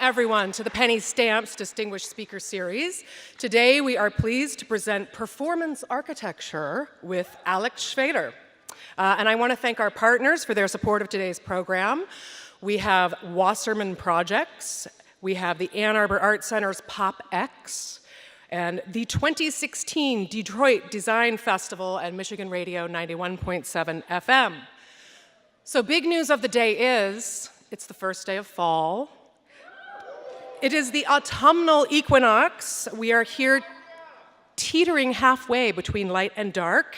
everyone, to the Penny Stamps Distinguished Speaker Series. Today, we are pleased to present Performance Architecture with Alex Schweder. And I want to thank our partners for their support of today's program. We have Wasserman Projects, we have the Ann Arbor Art Center's PopX, and the 2016 Detroit Design Festival and Michigan Radio 91.7 FM. So big news of the day is, it's the first day of fall. It is the autumnal equinox. We are here teetering halfway between light and dark.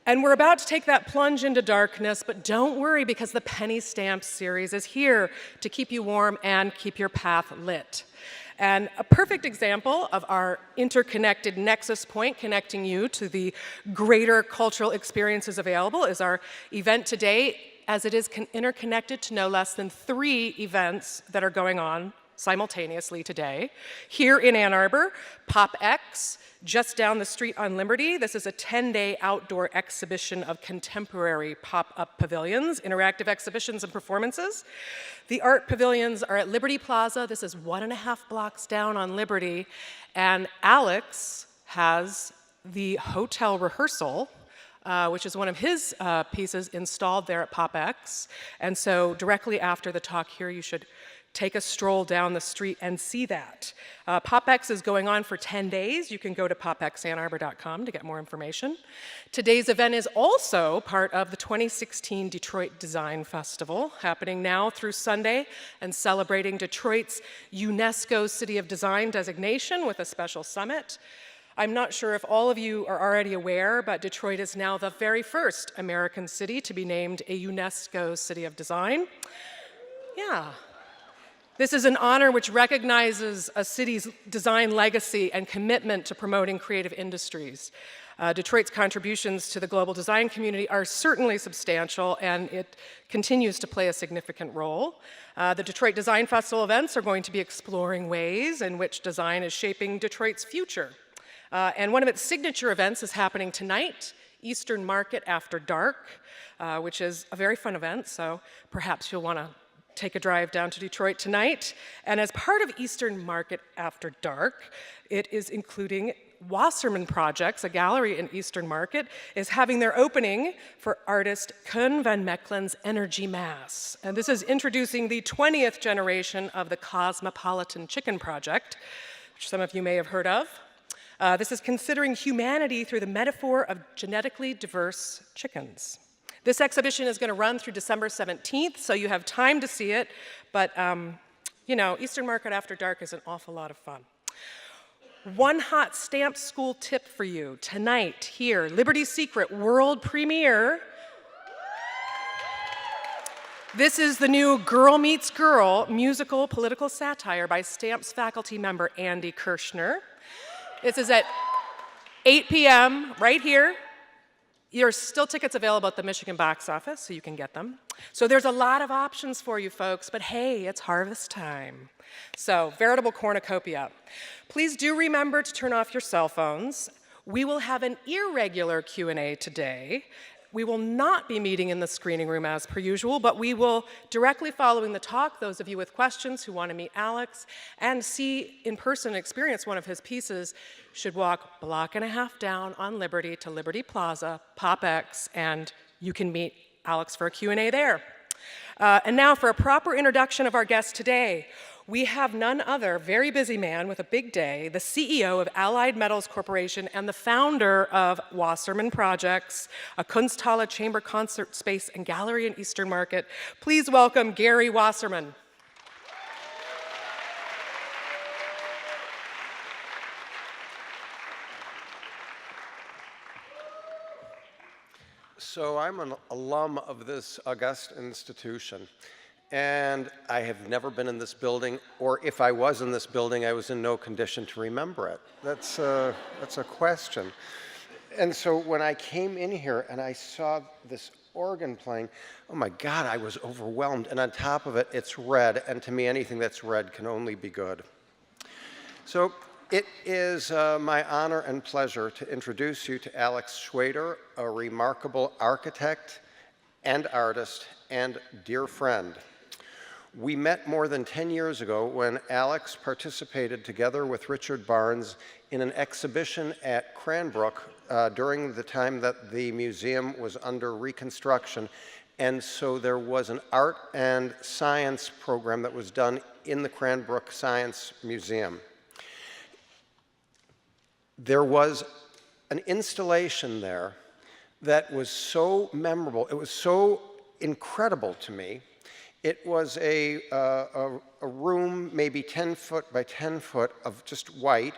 And we're about to take that plunge into darkness, but don't worry because the Penny Stamps series is here to keep you warm and keep your path lit. And a perfect example of our interconnected nexus point connecting you to the greater cultural experiences available is our event today, as it is interconnected to no less than 3 events that are going on simultaneously today. Here in Ann Arbor, PopX, just down the street on Liberty. This is a 10-day outdoor exhibition of contemporary pop-up pavilions, interactive exhibitions and performances. The art pavilions are at Liberty Plaza. This is 1.5 blocks down on Liberty. And Alex has the hotel rehearsal, which is one of his pieces installed there at PopX. And so directly after the talk here, you should take a stroll down the street and see that. PopX is going on for 10 days. You can go to popxannarbor.com to get more information. Today's event is also part of the 2016 Detroit Design Festival, happening now through Sunday and celebrating Detroit's UNESCO City of Design designation with a special summit. I'm not sure if all of you are already aware, but Detroit is now the very first American city to be named a UNESCO City of Design. Yeah. This is an honor which recognizes a city's design legacy and commitment to promoting creative industries. Detroit's contributions to the global design community are certainly substantial, and it continues to play a significant role. The Detroit Design Festival events are going to be exploring ways in which design is shaping Detroit's future. And one of its signature events is happening tonight, Eastern Market After Dark, which is a very fun event, so perhaps you'll want to take a drive down to Detroit tonight. And as part of Eastern Market After Dark, it is including Wasserman Projects, a gallery in Eastern Market, is having their opening for artist Koen van Mechelen's Energy Mass. And this is introducing the 20th generation of the Cosmopolitan Chicken Project, which some of you may have heard of. This is considering humanity through the metaphor of genetically diverse chickens. This exhibition is going to run through December 17th, so you have time to see it, but you know, Eastern Market After Dark is an awful lot of fun. One hot stamp school tip for you tonight here, Liberty Secret world premiere. This is the new Girl Meets Girl musical political satire by Stamps faculty member Andy Kirshner. This is at 8 p.m. right here. There's still tickets available at the Michigan box office, so you can get them. So there's a lot of options for you folks, but hey, it's harvest time. So, veritable cornucopia. Please do remember to turn off your cell phones. We will have an irregular Q&A today. We will not be meeting in the screening room as per usual, but we will, directly following the talk, those of you with questions who want to meet Alex and see in person and experience one of his pieces, should walk 1.5 blocks down on Liberty to Liberty Plaza, PopX, and you can meet Alex for a Q&A there. And now for a proper introduction of our guest today, we have none other, very busy man with a big day, the CEO of Allied Metals Corporation and the founder of Wasserman Projects, a Kunsthalle chamber concert space and gallery in Eastern Market. Please welcome Gary Wasserman. So I'm an alum of this august institution. And I have never been in this building, or if I was in this building, I was in no condition to remember it. That's a question. And so when I came in here and I saw this organ playing, oh my God, I was overwhelmed. And on top of it, it's red, and to me, anything that's red can only be good. So it is my honor and pleasure to introduce you to Alex Schweder, a remarkable architect and artist and dear friend. We met more than 10 years ago when Alex participated together with Richard Barnes in an exhibition at Cranbrook during the time that the museum was under reconstruction. And so there was an art and science program that was done in the Cranbrook Science Museum. There was an installation there that was so memorable. It was so incredible to me. It was a room, maybe 10 foot by 10 foot of just white,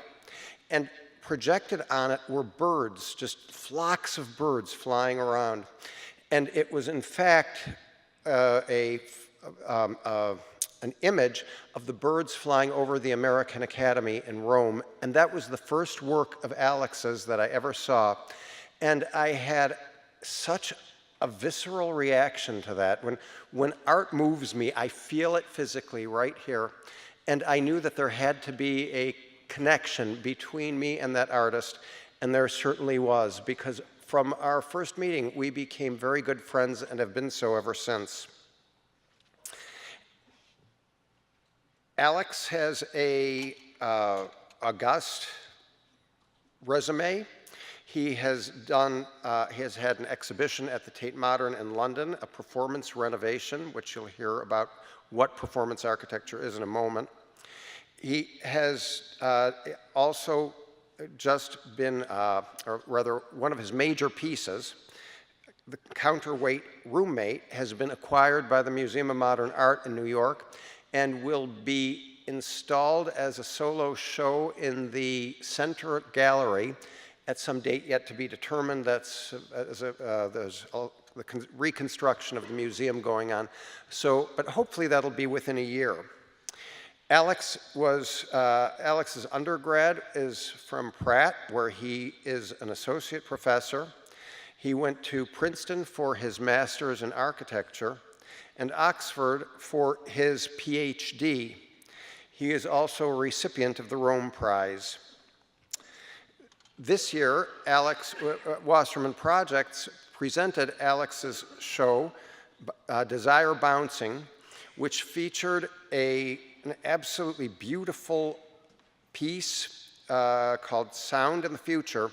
and projected on it were birds, just flocks of birds flying around. And it was, in fact, an image of the birds flying over the American Academy in Rome. And that was the first work of Alex's that I ever saw. And I had such a visceral reaction to that. When art moves me, I feel it physically right here. And I knew that there had to be a connection between me and that artist, and there certainly was, because from our first meeting, we became very good friends and have been so ever since. Alex has a august resume. He has had an exhibition at the Tate Modern in London, a performance renovation, which you'll hear about what performance architecture is in a moment. He has also just been, or rather, one of his major pieces, the Counterweight Roommate, has been acquired by the Museum of Modern Art in New York and will be installed as a solo show in the Center Gallery at some date yet to be determined. There's the reconstruction of the museum going on. So, but hopefully that'll be within a year. Alex's undergrad is from Pratt, where he is an associate professor. He went to Princeton for his master's in architecture and Oxford for his PhD. He is also a recipient of the Rome Prize. This year, Alex Wasserman Projects presented Alex's show, Desire Bouncing, which featured an absolutely beautiful piece called Sound in the Future,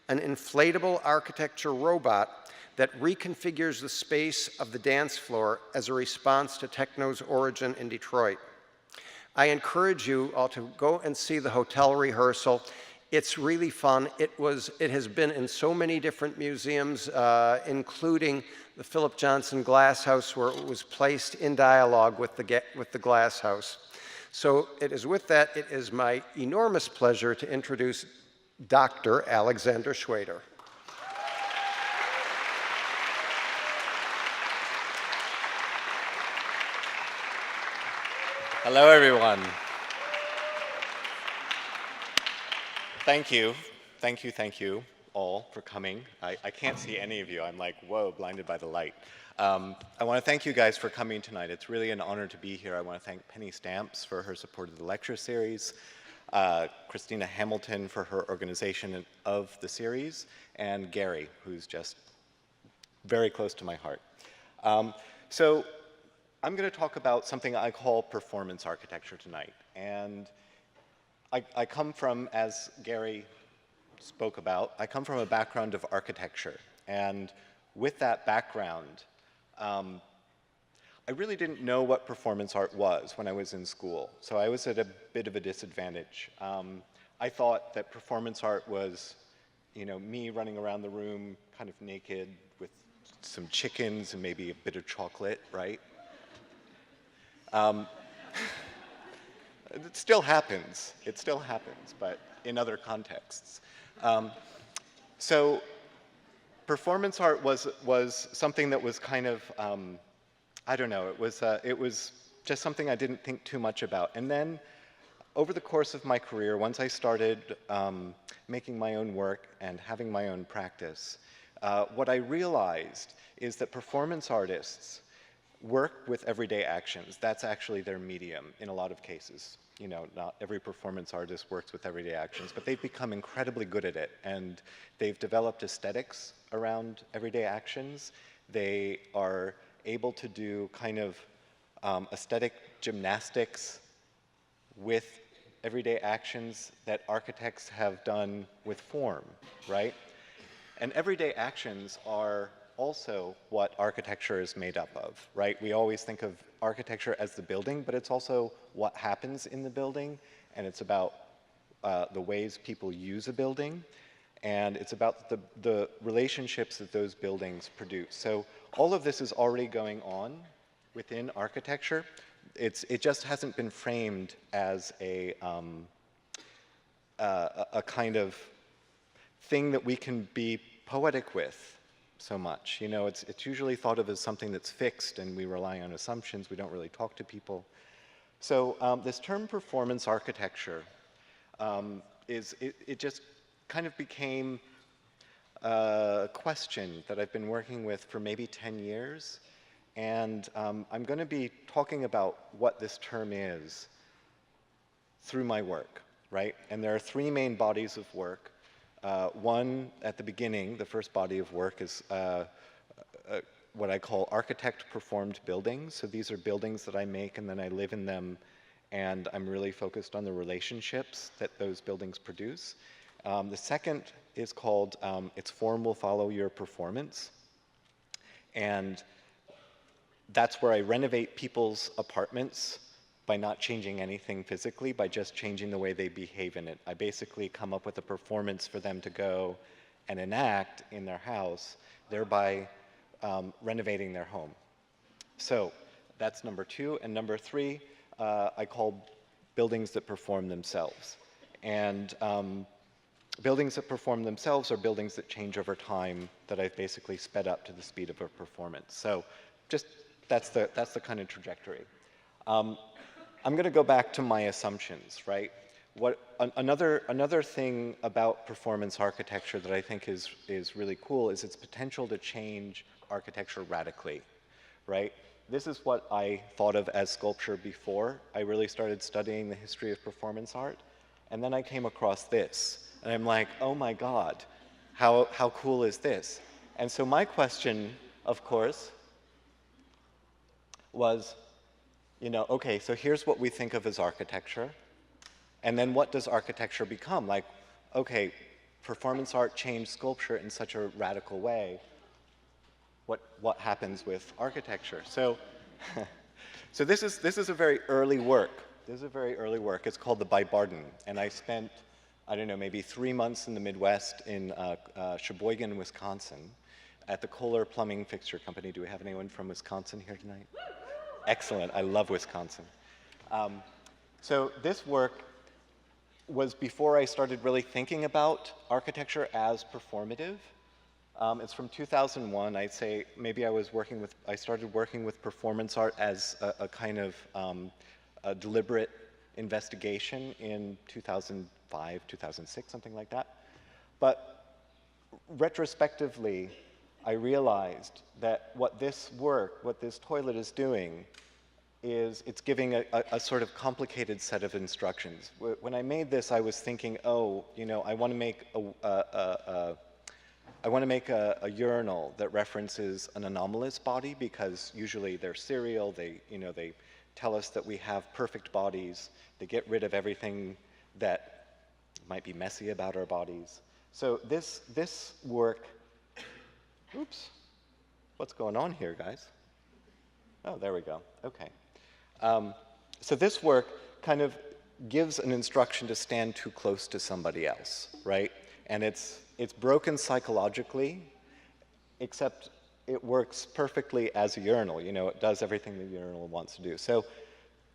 an inflatable architecture robot that reconfigures the space of the dance floor as a response to techno's origin in Detroit. I encourage you all to go and see the hotel rehearsal. It's really fun. It has been in so many different museums, including the Philip Johnson Glass House, where it was placed in dialogue with the Glass House. So it is with that, it is my enormous pleasure to introduce Dr. Alexander Schweder. Hello, everyone. Thank you all for coming. I can't see any of you. I'm like, whoa, blinded by the light. I want to thank you guys for coming tonight. It's really an honor to be here. I want to thank Penny Stamps for her support of the lecture series, Christina Hamilton for her organization of the series, and Gary, who's just very close to my heart. So I'm going to talk about something I call performance architecture tonight. And I come from, as Gary spoke about, I come from a background of architecture. And with that background, I really didn't know what performance art was when I was in school. So I was at a bit of a disadvantage. I thought that performance art was, me running around the room kind of naked with some chickens and maybe a bit of chocolate, right? It still happens, but in other contexts. So performance art was something that was kind of, I don't know, it was just something I didn't think too much about. And then over the course of my career, once I started making my own work and having my own practice, what I realized is that performance artists work with everyday actions. That's actually their medium in a lot of cases. Not every performance artist works with everyday actions, but they've become incredibly good at it, and they've developed aesthetics around everyday actions. They are able to do kind of aesthetic gymnastics with everyday actions that architects have done with form, right? And everyday actions are also what architecture is made up of, right? We always think of architecture as the building, but it's also what happens in the building, and it's about the ways people use a building, and it's about the relationships that those buildings produce. So all of this is already going on within architecture. It just hasn't been framed as a kind of thing that we can be poetic with so much. You know, it's usually thought of as something that's fixed, and we rely on assumptions. We don't really talk to people. So this term performance architecture it just kind of became a question that I've been working with for maybe 10 years. And I'm going to be talking about what this term is through my work, right? And there are three main bodies of work. One, at the beginning, the first body of work is what I call architect-performed buildings. So these are buildings that I make and then I live in them, and I'm really focused on the relationships that those buildings produce. The second is called, its form will follow your performance. And that's where I renovate people's apartments by not changing anything physically, by just changing the way they behave in it. I basically come up with a performance for them to go and enact in their house, thereby renovating their home. So that's number two. And number three, I call buildings that perform themselves. And buildings that perform themselves are buildings that change over time that I've basically sped up to the speed of a performance. So just that's the kind of trajectory. I'm going to go back to my assumptions, right? Another thing about performance architecture that I think is really cool is its potential to change architecture radically, right? This is what I thought of as sculpture before I really started studying the history of performance art, and then I came across this, and I'm like, oh my God, how cool is this? And so my question, of course, was, you know, okay, so here's what we think of as architecture, and then what does architecture become? Like, okay, performance art changed sculpture in such a radical way. What happens with architecture? So, so this is a very early work. This is a very early work. It's called the Bibarden, and I spent, I don't know, maybe 3 months in the Midwest in Sheboygan, Wisconsin, at the Kohler Plumbing Fixture Company. Do we have anyone from Wisconsin here tonight? Excellent. I love Wisconsin. So this work was before I started really thinking about architecture as performative. It's from 2001. I'd say maybe I started working with performance art as a kind of a deliberate investigation in 2005, 2006, something like that. But retrospectively, I realized that what this toilet is doing is it's giving a sort of complicated set of instructions. When I made this, I was thinking, oh, you know, I want to make a urinal that references an anomalous body, because usually they're serial. They tell us that we have perfect bodies. They get rid of everything that might be messy about our bodies. So this work. Oops, what's going on here, guys? Oh, there we go. Okay. So this work kind of gives an instruction to stand too close to somebody else, right? And it's broken psychologically, except it works perfectly as a urinal. You know, it does everything the urinal wants to do. So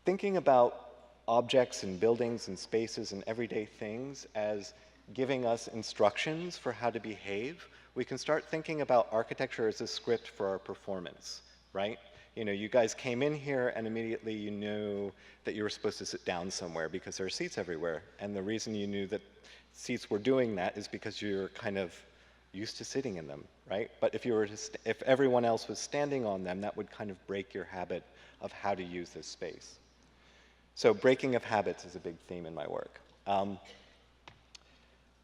thinking about objects and buildings and spaces and everyday things as giving us instructions for how to behave, we can start thinking about architecture as a script for our performance, right? You know, you guys came in here and immediately you knew that you were supposed to sit down somewhere because there are seats everywhere. And the reason you knew that seats were doing that is because you're kind of used to sitting in them, right? But if everyone else was standing on them, that would kind of break your habit of how to use this space. So breaking of habits is a big theme in my work.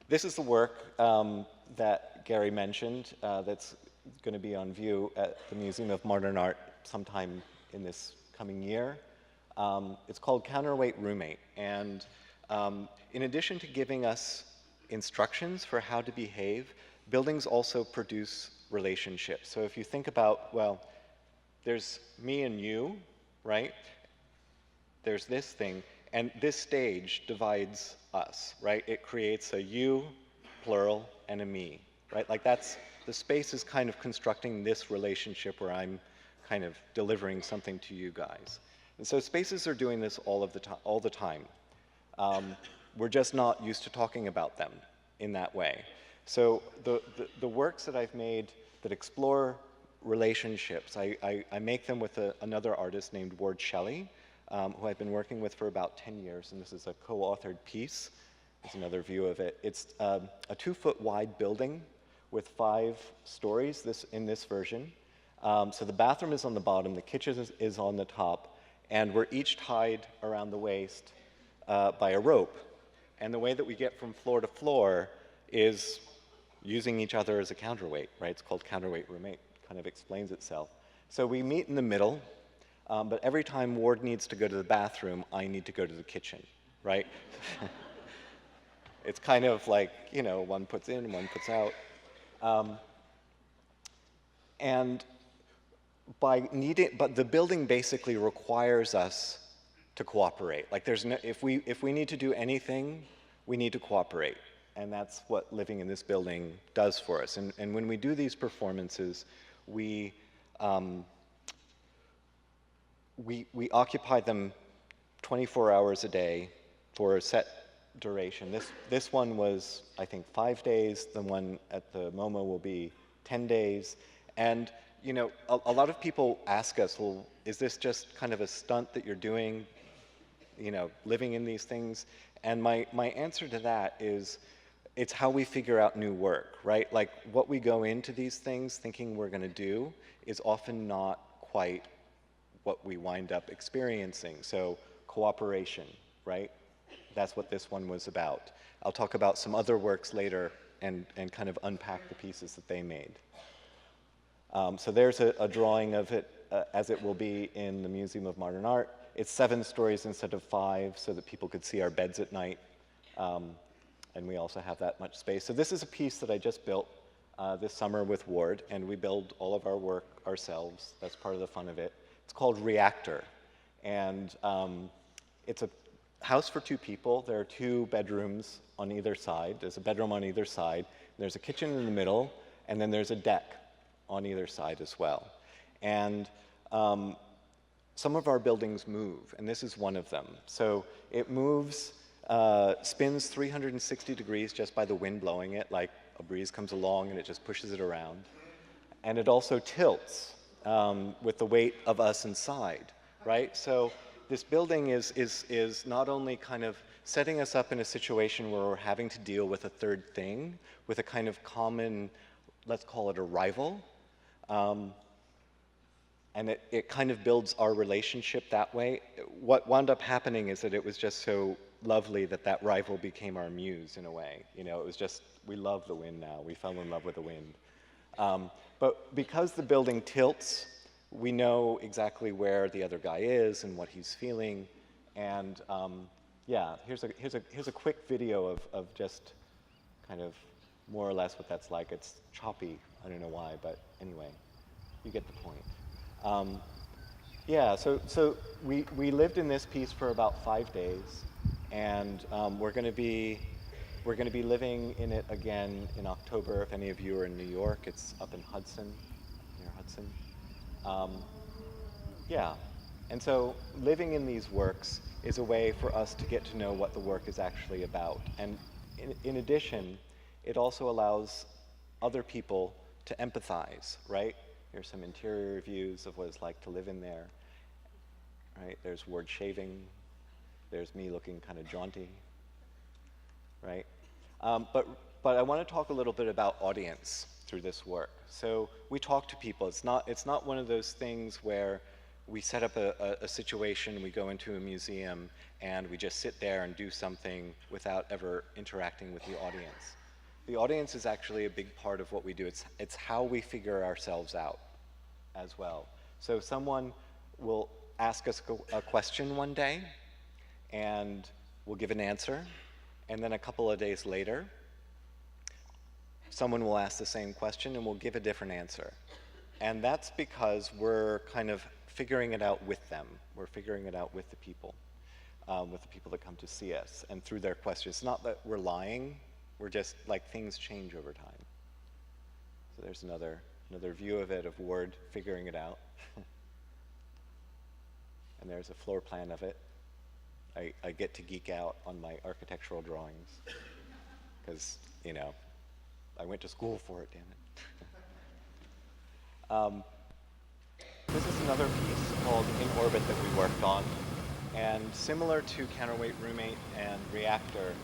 This is the work that Gary mentioned that's going to be on view at the Museum of Modern Art sometime in this coming year. It's called Counterweight Roommate. And in addition to giving us instructions for how to behave, buildings also produce relationships. So if you think about, well, there's me and you, right? There's this thing, and this stage divides us, right? It creates a you, plural, and a me, right? Like that's, the space is kind of constructing this relationship where I'm kind of delivering something to you guys. And so spaces are doing this all the time. We're just not used to talking about them in that way. So the works that I've made that explore relationships, I make them with another artist named Ward Shelley, who I've been working with for about 10 years, and this is a co-authored piece. There's another view of it. It's a 2-foot wide building with 5 stories in this version. So the bathroom is on the bottom, the kitchen is on the top, and we're each tied around the waist by a rope. And the way that we get from floor to floor is using each other as a counterweight, right? It's called Counterweight Roommate, kind of explains itself. So we meet in the middle, but every time Ward needs to go to the bathroom, I need to go to the kitchen, right? It's kind of like, you know, one puts in, one puts out. But the building basically requires us to cooperate. Like there's no, if we need to do anything, we need to cooperate. And that's what living in this building does for us. And when we do these performances, we occupy them 24 hours a day for a set duration. This one was, I think, 5 days. The one at the MoMA will be 10 days. And you know, a lot of people ask us, well, is this just kind of a stunt that you're doing, you know, living in these things? And my answer to that is, it's how we figure out new work, right? Like what we go into these things thinking we're going to do is often not quite what we wind up experiencing. So cooperation, right? That's what this one was about. I'll talk about some other works later and kind of unpack the pieces that they made. So there's a drawing of it as it will be in the Museum of Modern Art. It's 7 stories instead of 5 so that people could see our beds at night. And we also have that much space. So this is a piece that I just built this summer with Ward, and we build all of our work ourselves. That's part of the fun of it. It's called Reactor. And it's a house for 2 people. There are 2 bedrooms on either side. There's a bedroom on either side. There's a kitchen in the middle, and then there's a deck on either side as well. And some of our buildings move, and this is one of them. So it moves, spins 360 degrees just by the wind blowing it, like a breeze comes along and it just pushes it around. And it also tilts with the weight of us inside, right? So this building is not only kind of setting us up in a situation where we're having to deal with a third thing, with a kind of common, let's call it a rival, and it kind of builds our relationship that way. What wound up happening is that it was just so lovely that that rival became our muse in a way. You know, it was just, we love the wind now. We fell in love with the wind. But because the building tilts, we know exactly where the other guy is and what he's feeling. And yeah, here's a quick video of just kind of more or less what that's like. It's choppy, I don't know why, but anyway, you get the point. Yeah, so we lived in this piece for about 5 days, and we're going to be living in it again in October. If any of you are in New York, it's up in Hudson, near Hudson. Yeah, and so living in these works is a way for us to get to know what the work is actually about. And in addition, it also allows other people to empathize, right? Here's some interior views of what it's like to live in there, right? There's Ward shaving. There's me looking kind of jaunty, right? But I want to talk a little bit about audience through this work. So we talk to people. It's not one of those things where we set up a situation, we go into a museum, and we just sit there and do something without ever interacting with the audience. The audience is actually a big part of what we do. It's how we figure ourselves out as well. So someone will ask us a question one day, and we'll give an answer, and then a couple of days later, someone will ask the same question and we'll give a different answer. And that's because we're kind of figuring it out with them. We're figuring it out with the people that come to see us, and through their questions. It's not that we're lying, we're just like things change over time. So there's another view of it, of Ward figuring it out. And there's a floor plan of it. I get to geek out on my architectural drawings because, you know, I went to school for it, damn it. This is another piece called In Orbit that we worked on. And similar to Counterweight Roommate and Reactor,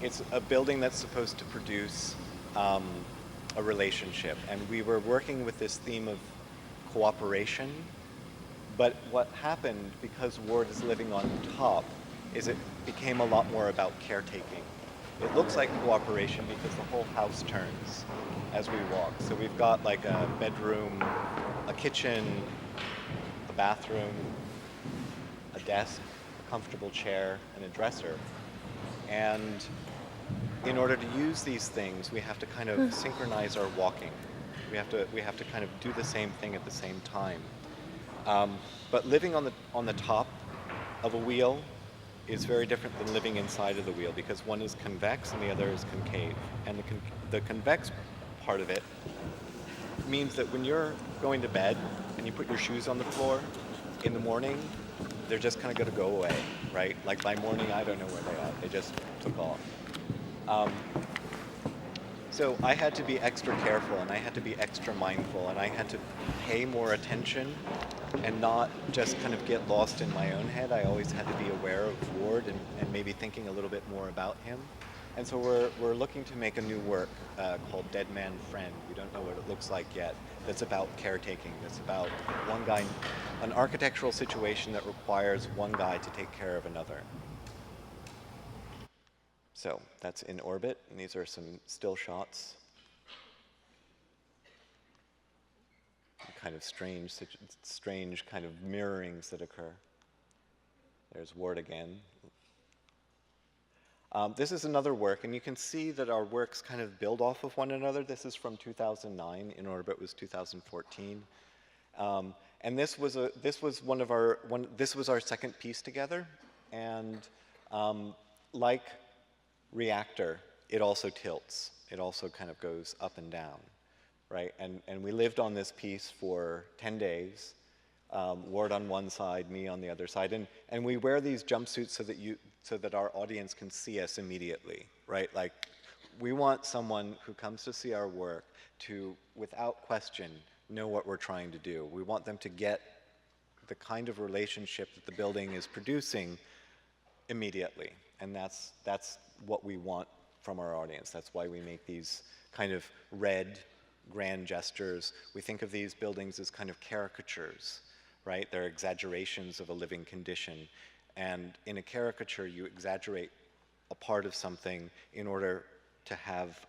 it's a building that's supposed to produce a relationship. And we were working with this theme of cooperation. But what happened, because Ward is living on top, is it became a lot more about caretaking. It looks like cooperation because the whole house turns as we walk. So we've got like a bedroom, a kitchen, a bathroom, a desk, a comfortable chair, and a dresser. And in order to use these things, we have to kind of synchronize our walking. We have to kind of do the same thing at the same time. But living on the top of a wheel is very different than living inside of the wheel, because one is convex and the other is concave. And the convex part of it means that when you're going to bed and you put your shoes on the floor in the morning, they're just kind of going to go away, right? Like by morning, I don't know where they are. They just took off. So I had to be extra careful, and I had to be extra mindful, and I had to pay more attention and not just kind of get lost in my own head. I always had to be aware of Ward and maybe thinking a little bit more about him. And so we're looking to make a new work called Dead Man Friend. We don't know what it looks like yet. That's about caretaking. That's about one guy, an architectural situation that requires one guy to take care of another. So that's In Orbit, and these are some still shots. Kind of strange kind of mirrorings that occur. There's Ward again. This is another work, and you can see that our works kind of build off of one another. This is from 2009. In Orbit was 2014. And this was our second piece together. And like Reactor, it also tilts. It also kind of goes up and down, right? And we lived on this piece for 10 days, Ward on one side, me on the other side. And we wear these jumpsuits so that our audience can see us immediately, right? Like, we want someone who comes to see our work to, without question, know what we're trying to do. We want them to get the kind of relationship that the building is producing immediately. And that's what we want from our audience. That's why we make these kind of red, grand gestures. We think of these buildings as kind of caricatures, right? They're exaggerations of a living condition. And in a caricature, you exaggerate a part of something in order to have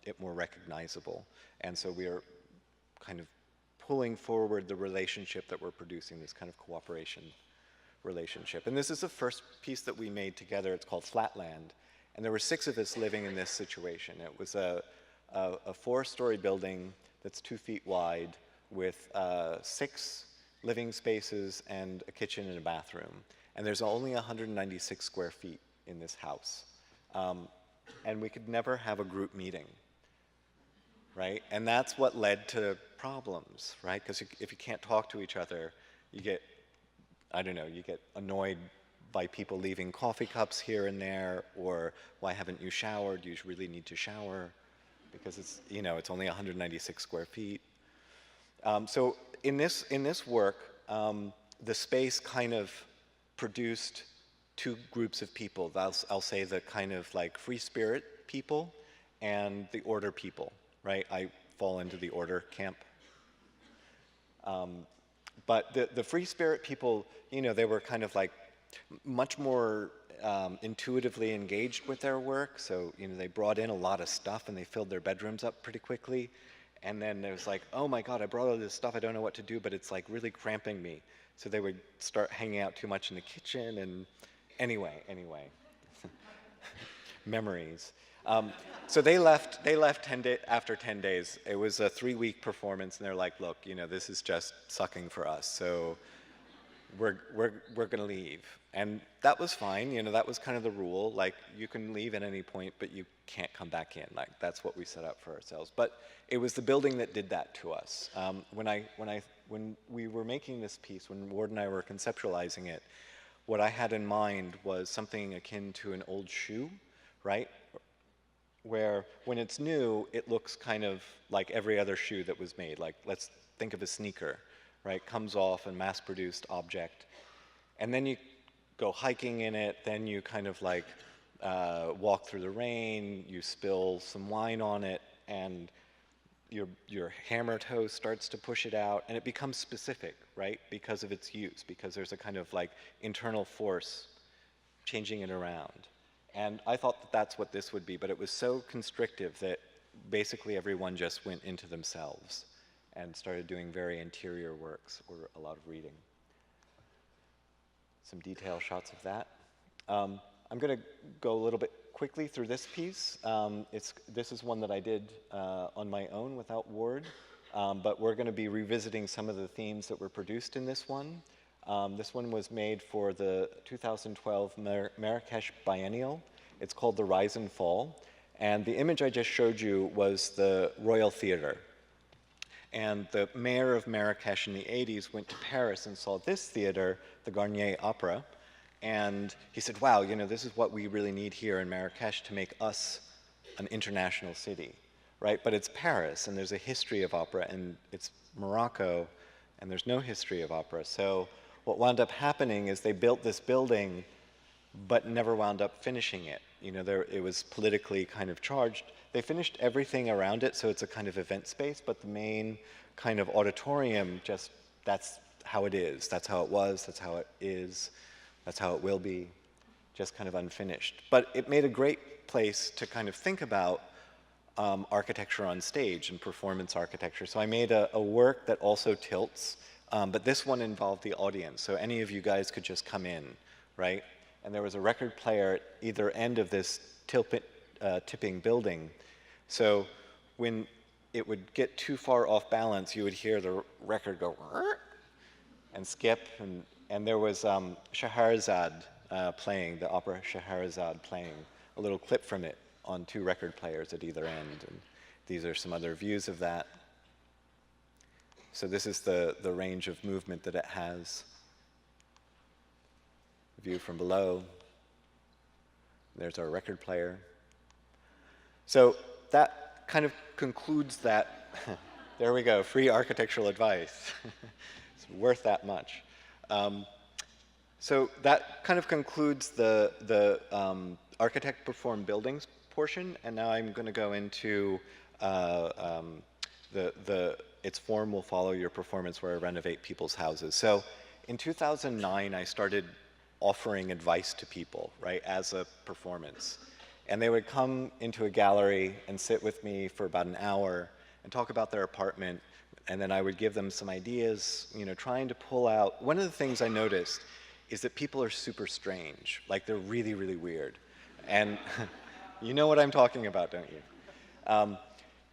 it more recognizable. And so we are kind of pulling forward the relationship that we're producing, this kind of cooperation relationship. And this is the first piece that we made together. It's called Flatland. And there were 6 of us living in this situation. It was a 4-story building that's 2 feet wide with 6 living spaces and a kitchen and a bathroom. And there's only 196 square feet in this house. And we could never have a group meeting, right? And that's what led to problems, right? Because if you can't talk to each other, you get, I don't know, you get annoyed by people leaving coffee cups here and there, or why haven't you showered? You really need to shower, because it's, you know, it's only 196 square feet. So in this work, the space kind of produced 2 groups of people. I'll say the kind of like free spirit people and the order people, right? I fall into the order camp. But the free spirit people, you know, they were kind of like much more intuitively engaged with their work. So, you know, they brought in a lot of stuff and they filled their bedrooms up pretty quickly. And then it was like, oh my God, I brought all this stuff, I don't know what to do, but it's like really cramping me. So they would start hanging out too much in the kitchen, and anyway. Memories. So they left 10 after 10 days. It was a 3-week performance, and they're like, look, this is just sucking for us, so we're gonna leave. And that was fine, that was kind of the rule. Like, you can leave at any point, but you can't come back in. Like, that's what we set up for ourselves. But it was the building that did that to us. When we were making this piece, when Ward and I were conceptualizing it, what I had in mind was something akin to an old shoe, right? Where when it's new, it looks kind of like every other shoe that was made. Like, let's think of a sneaker, right? Comes off a mass-produced object. And then you go hiking in it, then you kind of like walk through the rain, you spill some wine on it, and your hammer toe starts to push it out, and it becomes specific, right? Because of its use, because there's a kind of like internal force changing it around. And I thought that that's what this would be, but it was so constrictive that basically everyone just went into themselves and started doing very interior works or a lot of reading. Some detail shots of that. I'm going to go a little bit quickly through this piece. This is one that I did on my own without Ward, but we're going to be revisiting some of the themes that were produced in this one. This one was made for the 2012 Marrakech Biennial. It's called The Rise and Fall. And the image I just showed you was the Royal Theatre. And the mayor of Marrakech in the 80s went to Paris and saw this theater, the Garnier Opera. And he said, wow, this is what we really need here in Marrakech to make us an international city, right? But it's Paris, and there's a history of opera, and it's Morocco, and there's no history of opera. So what wound up happening is they built this building, but never wound up finishing it. It was politically kind of charged. They finished everything around it, so it's a kind of event space, but the main kind of auditorium, that's how it is. That's how it was, that's how it is, that's how it will be, just kind of unfinished. But it made a great place to kind of think about architecture on stage and performance architecture. So I made a work that also tilts, but this one involved the audience, so any of you guys could just come in, right? And there was a record player at either end of this tipping building. So when it would get too far off balance, you would hear the record go and skip, and there was Scheherazade playing, the opera Scheherazade playing, a little clip from it on 2 record players at either end. And these are some other views of that. So this is the range of movement that it has. View from below. There's our record player. So that kind of concludes that. There we go, free architectural advice. It's worth that much. So that kind of concludes the architect perform buildings portion, and now I'm going to go into its form will follow your performance, where I renovate people's houses. So in 2009, I started offering advice to people, right, as a performance. And they would come into a gallery and sit with me for about an hour and talk about their apartment, and then I would give them some ideas, trying to pull out. One of the things I noticed is that people are super strange, like they're really, really weird. And you know what I'm talking about, don't you?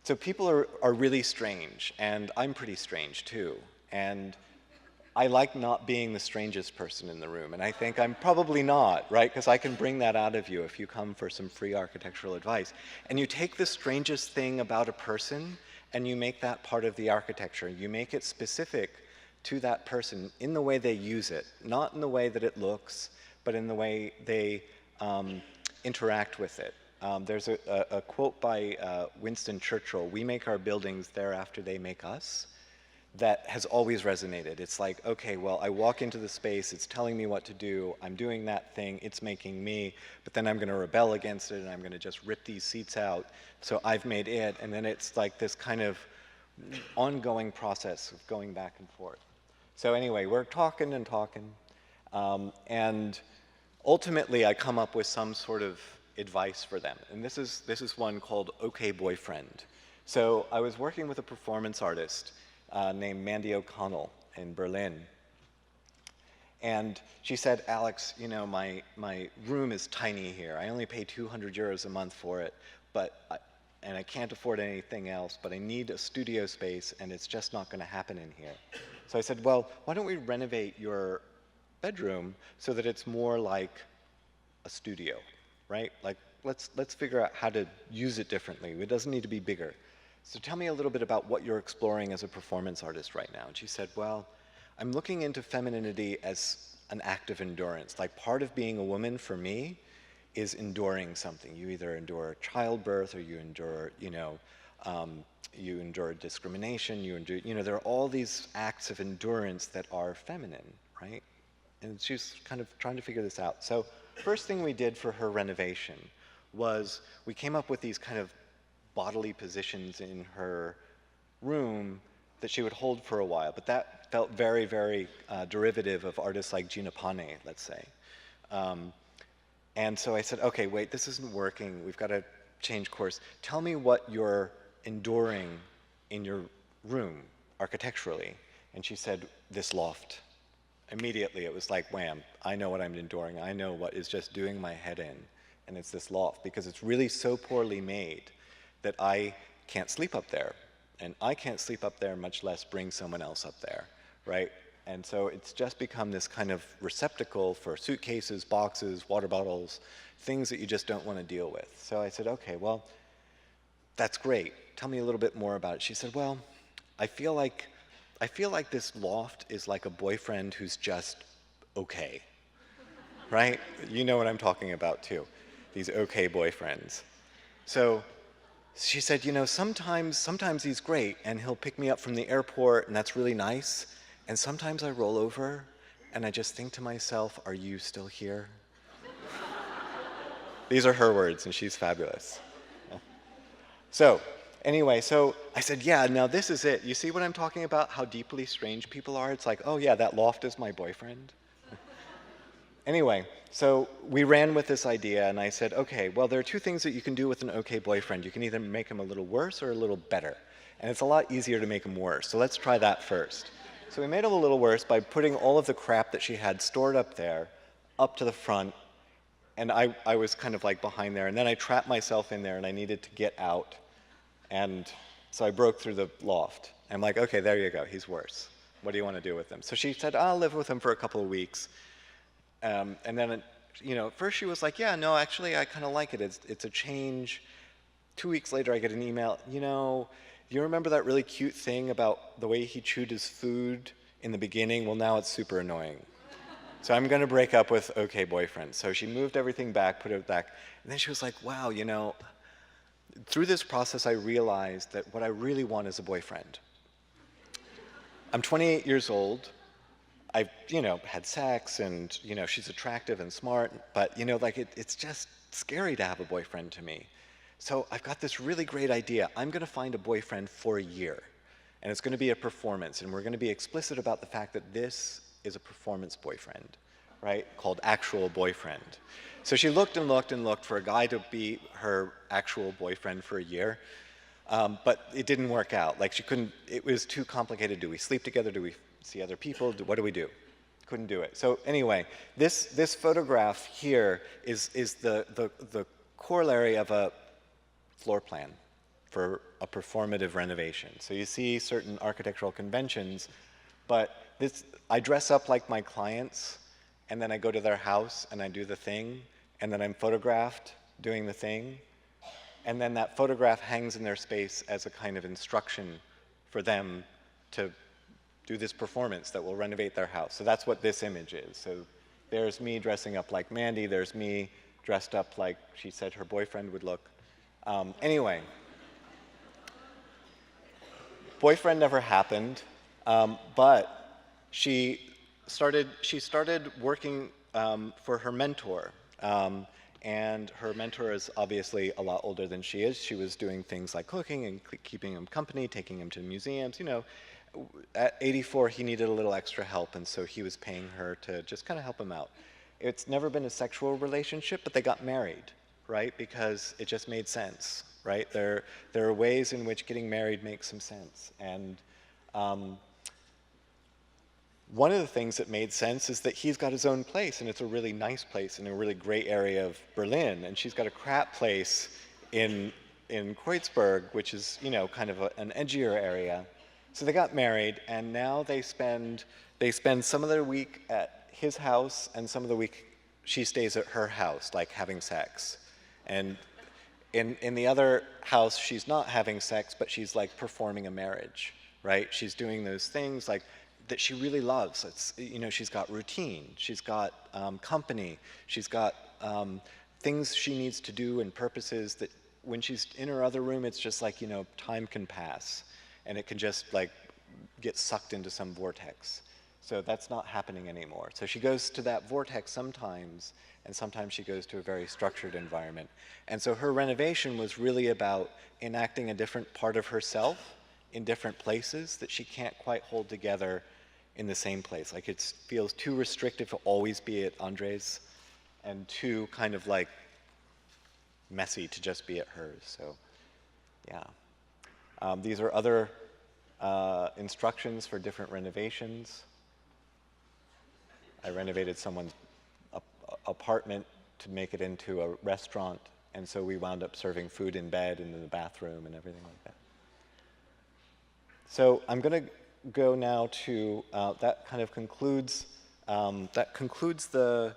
So people are really strange, and I'm pretty strange too. And I like not being the strangest person in the room, and I think I'm probably not, right? Because I can bring that out of you if you come for some free architectural advice. And you take the strangest thing about a person, and you make that part of the architecture. You make it specific to that person in the way they use it, not in the way that it looks, but in the way they interact with it. There's a quote by Winston Churchill, "We make our buildings thereafter they make us," that has always resonated. It's like, okay, well, I walk into the space, it's telling me what to do, I'm doing that thing, it's making me, but then I'm going to rebel against it, and I'm going to just rip these seats out, so I've made it, and then it's like this kind of ongoing process of going back and forth. So anyway, we're talking and talking, and ultimately I come up with some sort of advice for them, and this is one called "Okay Boyfriend." So I was working with a performance artist named Mandy O'Connell in Berlin. And she said, Alex, you know, my room is tiny here. I only pay 200 euros a month for it, and I can't afford anything else, but I need a studio space, and it's just not going to happen in here. So I said, well, why don't we renovate your bedroom so that it's more like a studio, right? Like, let's figure out how to use it differently. It doesn't need to be bigger. So tell me a little bit about what you're exploring as a performance artist right now. And she said, well, I'm looking into femininity as an act of endurance. Like, part of being a woman for me is enduring something. You either endure childbirth, or you endure, you endure discrimination, there are all these acts of endurance that are feminine, right? And she's kind of trying to figure this out. So first thing we did for her renovation was we came up with these kind of bodily positions in her room that she would hold for a while, but that felt very, very derivative of artists like Gina Pane, let's say. And so I said, okay, wait, this isn't working. We've got to change course. Tell me what you're enduring in your room architecturally. And she said, this loft. Immediately, it was like, wham, I know what I'm enduring. I know what is just doing my head in. And it's this loft, because it's really so poorly made that I can't sleep up there. And I can't sleep up there, much less bring someone else up there, right? And so it's just become this kind of receptacle for suitcases, boxes, water bottles, things that you just don't want to deal with. So I said, okay, well, that's great. Tell me a little bit more about it. She said, well, I feel like this loft is like a boyfriend who's just okay, right? You know what I'm talking about too, these okay boyfriends. So she said, you know, sometimes he's great and he'll pick me up from the airport and that's really nice. And sometimes I roll over and I just think to myself, are you still here? These are her words, and she's fabulous. So anyway, so I said, yeah, now this is it. You see what I'm talking about, how deeply strange people are? It's like, oh yeah, that loft is my boyfriend. Anyway, so we ran with this idea, and I said, okay, well, there are two things that you can do with an okay boyfriend. You can either make him a little worse or a little better. And it's a lot easier to make him worse, so let's try that first. So we made him a little worse by putting all of the crap that she had stored up there up to the front, and I was kind of like behind there, and then I trapped myself in there, and I needed to get out, and so I broke through the loft. I'm like, okay, there you go, he's worse. What do you want to do with him? So she said, I'll live with him for a couple of weeks. And then, you know, first she was like, yeah, no, actually, I kind of like it. It's a change. 2 weeks later, I get an email, you know, you remember that really cute thing about the way he chewed his food in the beginning? Well, now it's super annoying. So I'm going to break up with okay boyfriend. So she moved everything back, put it back. And then she was like, wow, you know, through this process, I realized that what I really want is a boyfriend. I'm 28 years old. I've, you know, had sex, and, you know, she's attractive and smart, but, you know, like, it's just scary to have a boyfriend to me. So I've got this really great idea. I'm going to find a boyfriend for a year, and it's going to be a performance, and we're going to be explicit about the fact that this is a performance boyfriend, right, called actual boyfriend. So she looked and looked and looked for a guy to be her actual boyfriend for a year, but it didn't work out. Like, she couldn't, it was too complicated. Do we sleep together? Do we see other people? What do we do? Couldn't do it. So anyway, this photograph here is the corollary of a floor plan for a performative renovation. So you see certain architectural conventions, but I dress up like my clients, and then I go to their house and I do the thing, and then I'm photographed doing the thing, and then that photograph hangs in their space as a kind of instruction for them to do this performance that will renovate their house. So that's what this image is. So there's me dressing up like Mandy, there's me dressed up like she said her boyfriend would look. Anyway, boyfriend never happened, but she started working for her mentor, and her mentor is obviously a lot older than she is. She was doing things like cooking and keeping him company, taking him to museums. You know, at 84, he needed a little extra help, and so he was paying her to just kind of help him out. It's never been a sexual relationship, but they got married, right? Because it just made sense. right? There are ways in which getting married makes some sense. And one of the things that made sense is that he's got his own place, and it's a really nice place in a really great area of Berlin, and she's got a crap place in Kreuzberg, which is, you know, kind of an edgier area. So they got married, and now they spend some of their week at his house, and some of the week she stays at her house, like having sex. And in the other house, she's not having sex, but she's like performing a marriage, right? She's doing those things like that she really loves. It's, you know, she's got routine, she's got company, she's got things she needs to do and purposes that when she's in her other room, it's just like, you know, time can pass and it can just like get sucked into some vortex. So that's not happening anymore. So she goes to that vortex sometimes, and sometimes she goes to a very structured environment. And so her renovation was really about enacting a different part of herself in different places that she can't quite hold together in the same place. Like it feels too restrictive to always be at Andre's, and too kind of like messy to just be at hers. So yeah. These are other instructions for different renovations. I renovated someone's apartment to make it into a restaurant, and so we wound up serving food in bed and in the bathroom and everything like that. So I'm going to go now to that kind of concludes the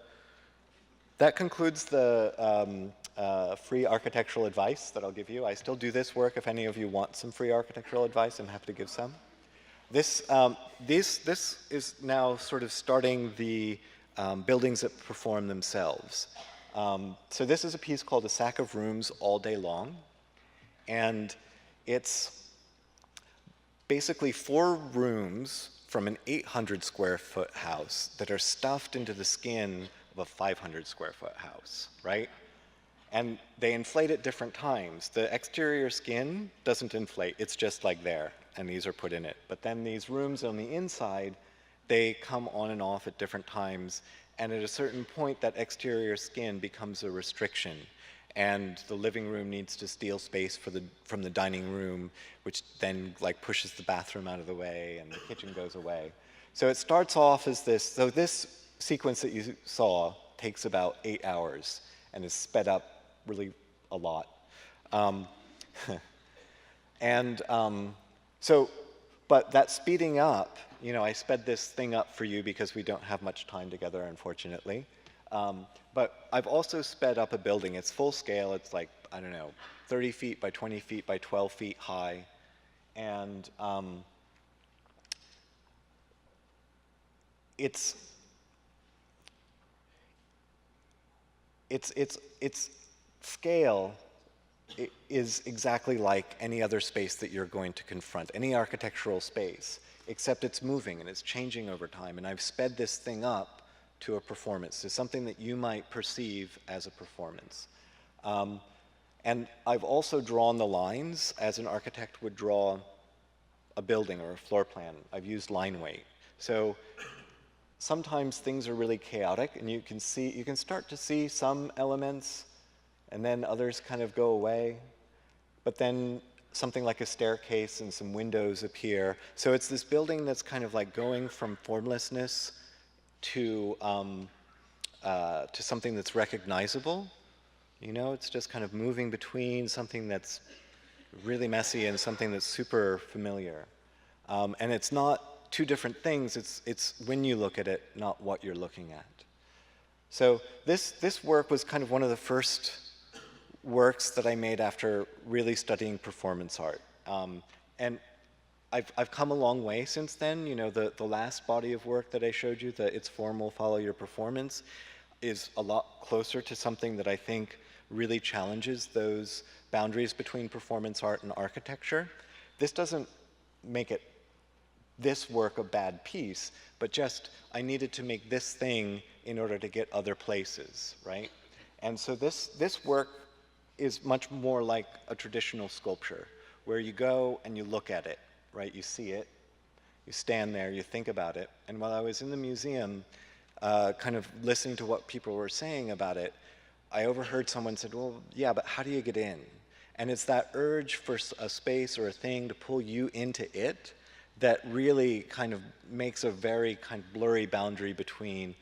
free architectural advice that I'll give you. I still do this work. If any of you want some free architectural advice, I'm happy to give some. This is now sort of starting the buildings that perform themselves. So this is a piece called A Sack of Rooms All Day Long. And it's basically 4 rooms from an 800 square foot house that are stuffed into the skin of a 500 square foot house, right? And they inflate at different times. The exterior skin doesn't inflate, it's just like there, and these are put in it. But then these rooms on the inside, they come on and off at different times, and at a certain point, that exterior skin becomes a restriction, and the living room needs to steal space from the dining room, which then like pushes the bathroom out of the way, and the kitchen goes away. So it starts off as this, so this sequence that you saw takes about 8 hours, and is sped up really a lot. But that speeding up, you know, I sped this thing up for you because we don't have much time together, unfortunately. But I've also sped up a building. It's full scale. It's like, I don't know, 30 feet by 20 feet by 12 feet high. And its scale is exactly like any other space that you're going to confront, any architectural space, except it's moving and it's changing over time. And I've sped this thing up to a performance, to something that you might perceive as a performance. And I've also drawn the lines as an architect would draw a building or a floor plan. I've used line weight. So sometimes things are really chaotic, and you can start to see some elements, and then others kind of go away. But then something like a staircase and some windows appear. So it's this building that's kind of like going from formlessness to something that's recognizable. You know, it's just kind of moving between something that's really messy and something that's super familiar. And it's not two different things. It's when you look at it, not what you're looking at. So this work was kind of one of the first works that I made after really studying performance art. And I've come a long way since then. You know, the last body of work that I showed you, the Its Form Will Follow Your Performance, is a lot closer to something that I think really challenges those boundaries between performance art and architecture. This doesn't make this work a bad piece, but just I needed to make this thing in order to get other places, right? And so this work is much more like a traditional sculpture, where you go and you look at it, right? You see it, you stand there, you think about it. And while I was in the museum, kind of listening to what people were saying about it, I overheard someone said, well, yeah, but how do you get in? And it's that urge for a space or a thing to pull you into it that really kind of makes a very kind of blurry boundary between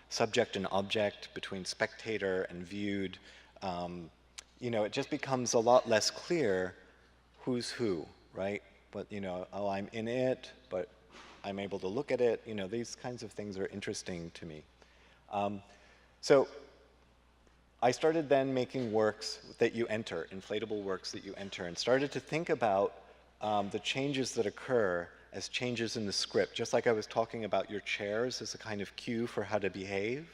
subject and object, between spectator and viewed. You know, it just becomes a lot less clear who's who, right? But, you know, oh, I'm in it, but I'm able to look at it. You know, these kinds of things are interesting to me. So I started then making works that you enter, inflatable works that you enter, and started to think about the changes that occur as changes in the script. Just like I was talking about your chairs as a kind of cue for how to behave,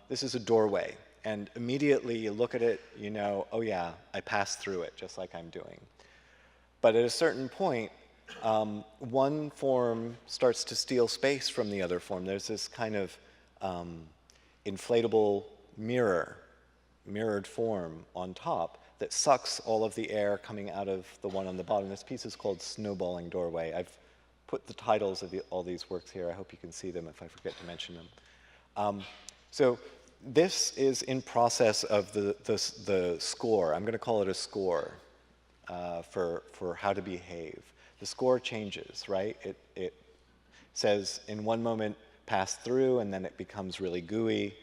this is a doorway. And immediately you look at it, you know, oh yeah, I passed through it, just like I'm doing. But at a certain point, one form starts to steal space from the other form. There's this kind of inflatable mirrored form on top that sucks all of the air coming out of the one on the bottom. This piece is called Snowballing Doorway. I've put the titles of all these works here. I hope you can see them if I forget to mention them. So this is in process of the score. I'm going to call it a score for how to behave. The score changes, right? It says in one moment, pass through, and then it becomes really gooey,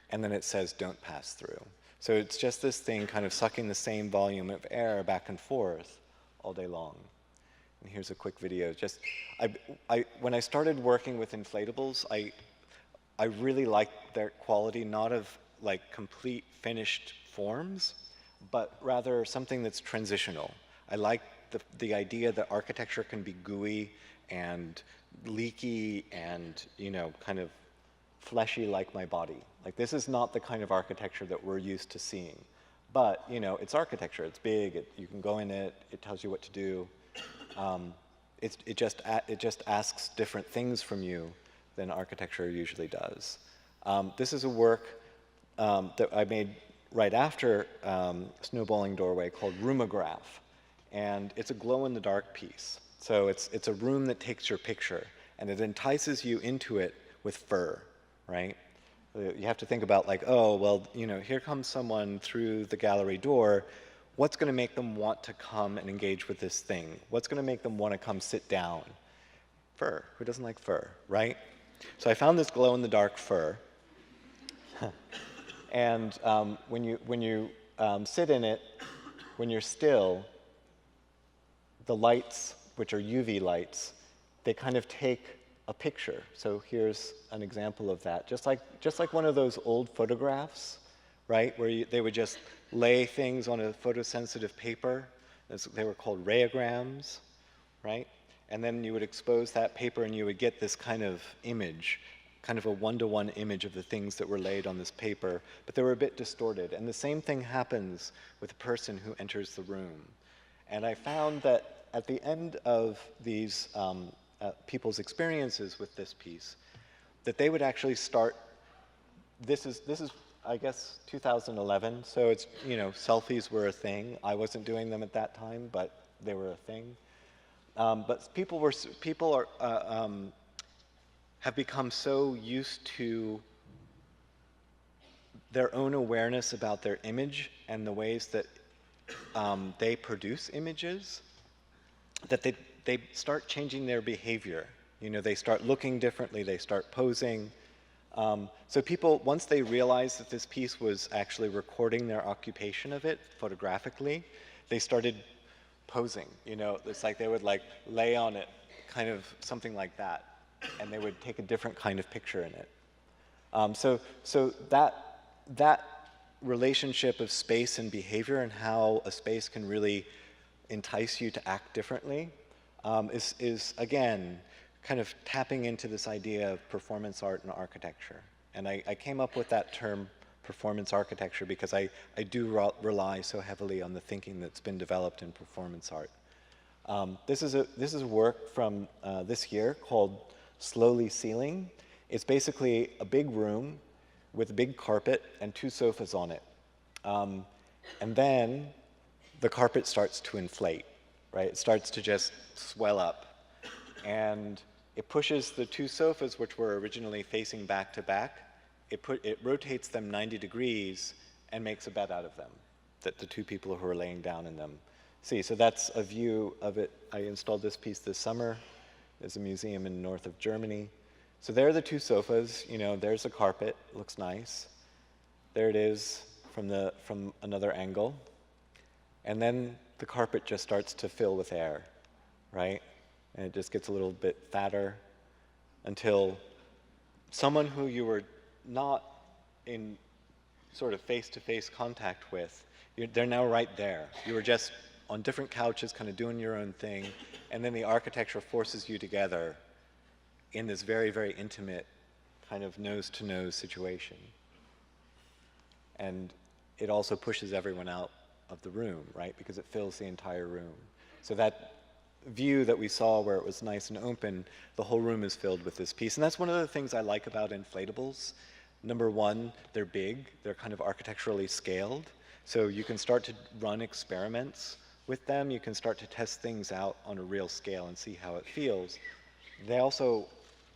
and then it says don't pass through. So it's just this thing kind of sucking the same volume of air back and forth all day long. And here's a quick video. Just, when I started working with inflatables, I really liked their quality, not of like complete finished forms, but rather something that's transitional. I like the idea that architecture can be gooey and leaky and, you know, kind of fleshy like my body. Like, this is not the kind of architecture that we're used to seeing. But, you know, it's architecture. It's big. You can go in it. It tells you what to do. It just asks different things from you than architecture usually does. This is a work that I made right after Snowballing Doorway called Roomograph. And it's a glow-in-the-dark piece. So it's a room that takes your picture, and it entices you into it with fur, right? You have to think about, like, oh, well, you know, here comes someone through the gallery door. What's going to make them want to come and engage with this thing? What's going to make them want to come sit down? Fur. Who doesn't like fur, right? So I found this glow-in-the-dark fur. And when you sit in it, when you're still, the lights, which are UV lights, they kind of take a picture. So here's an example of that. Just like one of those old photographs, right, where they would just lay things on a photosensitive paper. They were called rayograms, right? And then you would expose that paper and you would get this kind of image, kind of a one-to-one image of the things that were laid on this paper, but they were a bit distorted. And the same thing happens with a person who enters the room. And I found that at the end of these people's experiences with this piece, that they would actually start, this is I guess 2011, so it's, you know, selfies were a thing. I wasn't doing them at that time, but they were a thing. But people have become so used to their own awareness about their image and the ways that they produce images, that they start changing their behavior. You know, they start looking differently, they start posing. So people, once they realized that this piece was actually recording their occupation of it photographically, they started posing. You know, it's like they would like lay on it, kind of something like that, and they would take a different kind of picture in it. So that relationship of space and behavior and how a space can really entice you to act differently is again kind of tapping into this idea of performance art and architecture. And I came up with that term performance architecture because I do rely so heavily on the thinking that's been developed in performance art. This is a work from this year called Slowly Ceiling. It's basically a big room with a big carpet and 2 sofas on it. And then the carpet starts to inflate, right? It starts to just swell up. And it pushes the 2 sofas, which were originally facing back to back, it rotates them 90 degrees and makes a bed out of them. that the two people who are laying down in them see. So that's a view of it. I installed this piece this summer. There's a museum in north of Germany. So there are the two sofas. You know, there's a carpet. Looks nice. There it is from another angle. And then the carpet just starts to fill with air, right? And it just gets a little bit fatter until someone who you were not in sort of face-to-face contact with, they're now right there. You were just on different couches, kind of doing your own thing, and then the architecture forces you together in this very, very intimate kind of nose-to-nose situation. And it also pushes everyone out of the room, right? Because it fills the entire room. So that view that we saw where it was nice and open, the whole room is filled with this piece. And that's one of the things I like about inflatables. Number one, they're big. They're kind of architecturally scaled. So you can start to run experiments with them. You can start to test things out on a real scale and see how it feels. They also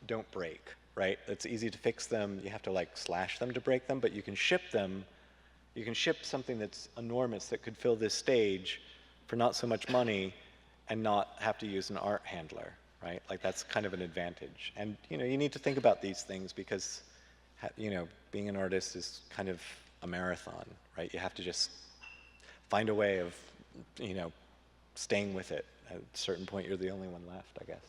don't break, right? It's easy to fix them. You have to like slash them to break them, but you can ship them. You can ship something that's enormous that could fill this stage for not so much money and not have to use an art handler, right? Like that's kind of an advantage. And you know, you need to think about these things because you know, being an artist is kind of a marathon, right? You have to just find a way of, you know, staying with it. At a certain point, you're the only one left, I guess.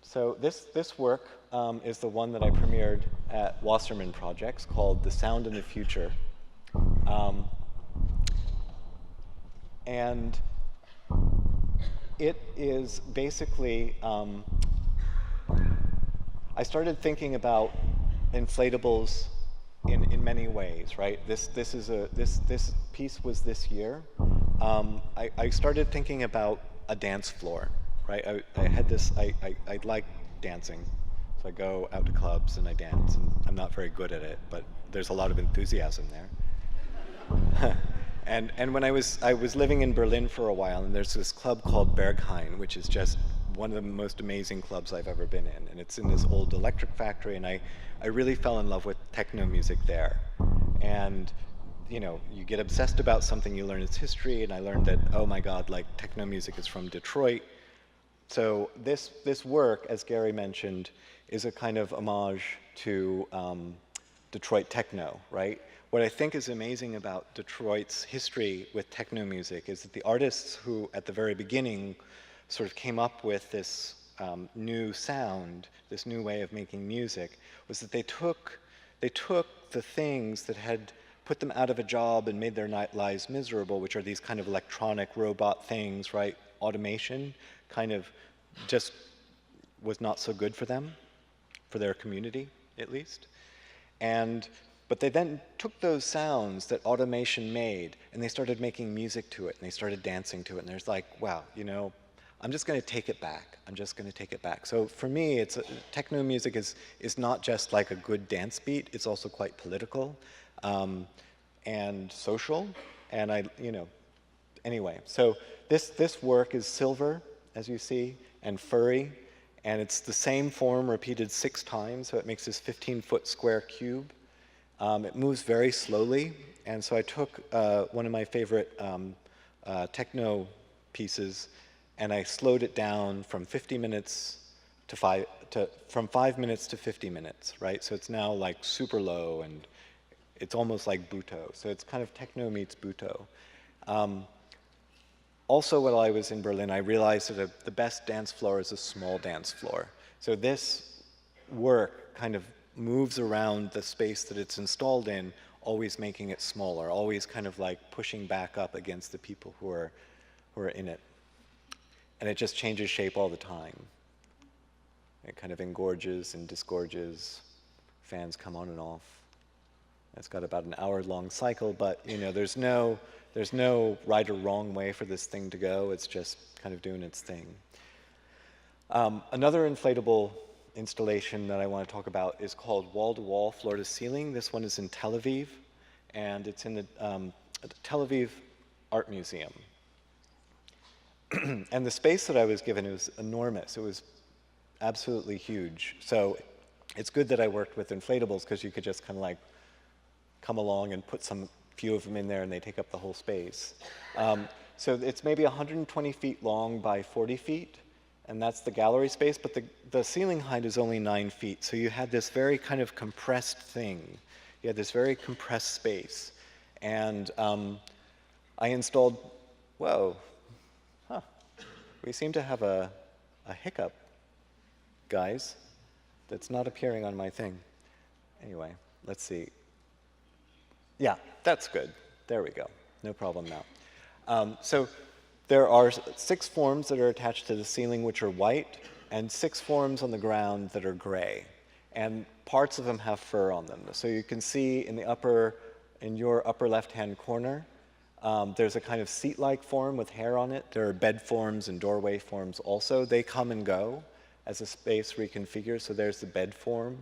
So this work is the one that I premiered at Wasserman Projects called The Sound in the Future. And it is basically, I started thinking about inflatables in many ways, right? This piece was this year. I started thinking about a dance floor, right? I had this, I like dancing. So I go out to clubs and I dance, and I'm not very good at it, but there's a lot of enthusiasm there. And when I was living in Berlin for a while, and there's this club called Berghain, which is just one of the most amazing clubs I've ever been in. And it's in this old electric factory, and I really fell in love with techno music there. And you know, you get obsessed about something, you learn its history, and I learned that, oh my God, like techno music is from Detroit. So this work, as Gary mentioned, is a kind of homage to Detroit techno, right? What I think is amazing about Detroit's history with techno music is that the artists who, at the very beginning, sort of came up with this new sound, this new way of making music, was that they took the things that had put them out of a job and made their lives miserable, which are these kind of electronic robot things, right? Automation kind of just was not so good for them, for their community, at least. But they then took those sounds that automation made, and they started making music to it, and they started dancing to it, and there's like, wow, you know, I'm just going to take it back. I'm just going to take it back. So for me, techno music is not just like a good dance beat. It's also quite political and social. And you know, anyway. So this work is silver, as you see, and furry, and it's the same form repeated 6 times. So it makes this 15-foot square cube. It moves very slowly, and so I took one of my favorite techno pieces, and I slowed it down from 50 minutes to from 5 minutes to 50 minutes, right? So it's now like super low, and it's almost like Buto. So it's kind of techno meets Buto. Also, while I was in Berlin, I realized that the best dance floor is a small dance floor. So this work kind of moves around the space that it's installed in, always making it smaller, always kind of like pushing back up against the people who are in it. And it just changes shape all the time. It kind of engorges and disgorges. Fans come on and off. It's got about an hour-long cycle, but you know, there's no right or wrong way for this thing to go. It's just kind of doing its thing. Another inflatable installation that I want to talk about is called Wall-to-Wall, Floor-to-Ceiling. This one is in Tel Aviv, and it's in the Tel Aviv Art Museum. And the space that I was given, it was enormous. It was absolutely huge. So it's good that I worked with inflatables, because you could just kind of like come along and put some few of them in there and they take up the whole space. So it's maybe 120 feet long by 40 feet, and that's the gallery space, but the ceiling height is only 9 feet. So you had this very kind of compressed thing. You had this very compressed space. And I installed, whoa, huh, we seem to have a hiccup, guys, that's not appearing on my thing. Anyway, let's see. Yeah, that's good. There we go. No problem now. So there are 6 forms that are attached to the ceiling which are white, and 6 forms on the ground that are gray. And parts of them have fur on them. So you can see in your upper left-hand corner, there's a kind of seat-like form with hair on it. There are bed forms and doorway forms also. They come and go as the space reconfigures. So there's the bed form.